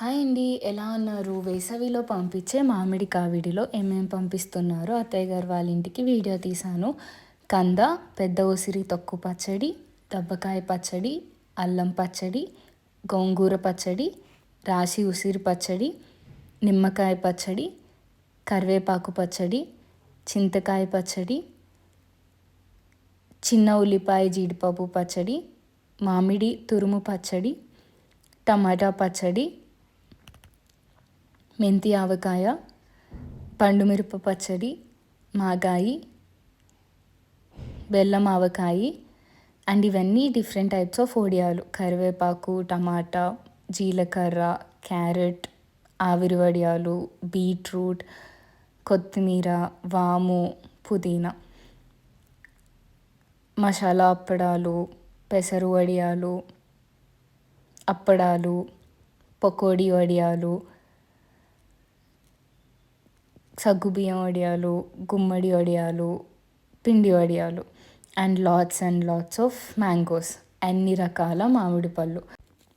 Hi అండి. ఎలా ఉన్నారు? వేసవిలో పంపించే మామిడి కావిడిలో ఏమేం పంపిస్తున్నారో అత్తయ్య గారు వాళ్ళ ఇంటికి వీడియో తీశాను. కంద, పెద్ద ఉసిరి తొక్కు పచ్చడి, దబ్బకాయ పచ్చడి, అల్లం పచ్చడి, గోంగూర పచ్చడి, రాశి ఉసిరి పచ్చడి, నిమ్మకాయ పచ్చడి, కరివేపాకు పచ్చడి, చింతకాయ పచ్చడి, చిన్న ఉల్లిపాయ జీడిపప్పు పచ్చడి, మామిడి తురుము పచ్చడి, టమాటా పచ్చడి, మెంతి ఆవకాయ, పండుమిరప పచ్చడి, మాగాయి, బెల్లం ఆవకాయి. అండ్ ఇవన్నీ డిఫరెంట్ టైప్స్ ఆఫ్ వడియాలు. కరివేపాకు, టమాటా, జీలకర్ర, క్యారెట్, ఆవిరి వడియాలు, బీట్రూట్, కొత్తిమీర, వాము, పుదీనా, మసాలా అప్పడాలు, పెసరు వడియాలు, అప్పడాలు, పకోడీ వడియాలు, సగ్గుబియ్యం వడియాలు, గుమ్మడి వడియాలు, పిండి వడియాలు, అండ్ లాట్స్ ఆఫ్ మ్యాంగోస్, అన్ని రకాల మామిడి పళ్ళు,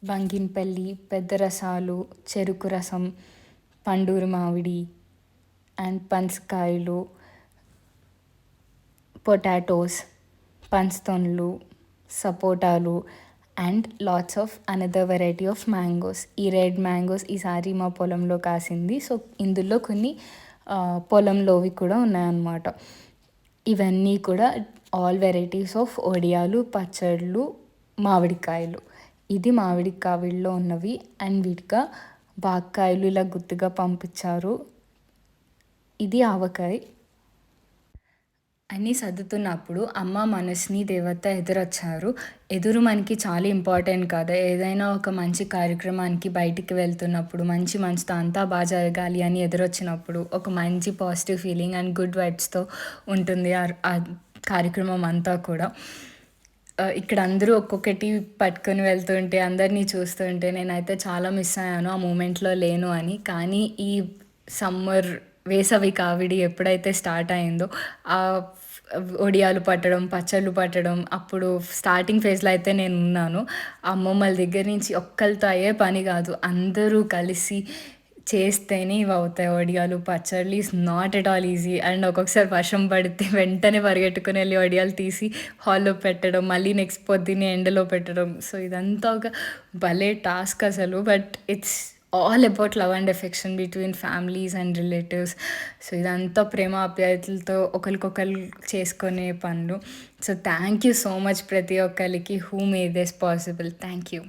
బంగినపల్లి, పెద్ద రసాలు, చెరుకు రసం, పండూరు మామిడి, అండ్ పనసకాయలు, పొటాటోస్, పనస్తొనలు, సపోటాలు, and lots of another variety of mangoes. ఈ రెడ్ మ్యాంగోస్ ఈసారి మా పొలంలో కాసింది. సో ఇందులో కొన్ని పొలంలోవి కూడా ఉన్నాయన్నమాట. ఇవన్నీ కూడా ఆల్ వెరైటీస్ ఆఫ్ వడియాలు, పచ్చళ్ళు, మామిడికాయలు. ఇది మామిడి కావిడిలో ఉన్నవి. అండ్ వీటిగా బాక్కాయలు ఇలా గుత్తుగా పంపించారు. ఇది ఆవకాయ. అన్నీ సర్దుతున్నప్పుడు అమ్మ మనస్ని దేవత ఎదురొచ్చారు. ఎదురు మనకి చాలా ఇంపార్టెంట్ కదా. ఏదైనా ఒక మంచి కార్యక్రమానికి బయటికి వెళ్తున్నప్పుడు మంచి మనసుతో అంతా బాగా జరగాలి అని ఎదురొచ్చినప్పుడు ఒక మంచి పాజిటివ్ ఫీలింగ్ అండ్ గుడ్ వైబ్స్తో ఉంటుంది ఆ కార్యక్రమం అంతా కూడా. ఇక్కడ అందరూ ఒక్కొక్కటి పట్టుకొని వెళ్తుంటే అందరినీ చూస్తుంటే నేనైతే చాలా మిస్ అయ్యాను ఆ మూమెంట్లో లేను అని. కానీ ఈ సమ్మర్ వేసవి కావిడి ఎప్పుడైతే స్టార్ట్ అయిందో ఆ వడియాలు పట్టడం, పచ్చళ్ళు పట్టడం, అప్పుడు స్టార్టింగ్ ఫేజ్లో అయితే నేను ఉన్నాను. అమ్మమ్మల దగ్గర నుంచి ఒక్కరితో అయ్యే పని కాదు, అందరూ కలిసి చేస్తేనే ఇవి అవుతాయి. వడియాలు, పచ్చళ్ళు is not at all easy. And ఒక్కొక్కసారి వర్షం పడితే వెంటనే పరిగెట్టుకుని వెళ్ళి వడియాలు తీసి హాల్లో పెట్టడం, మళ్ళీ నెక్స్ట్ పొద్దున్నే ఎండలో పెట్టడం. సో ఇదంతా ఒక భలే టాస్క్ అసలు. But it's all about love and affection between families and relatives. So ఇదంతా ప్రేమ ఆప్యాయతలతో ఒకరికొకరు చేసుకునే పనులు. So thank you so much ప్రతి ఒక్కరికి who made this possible. Thank you.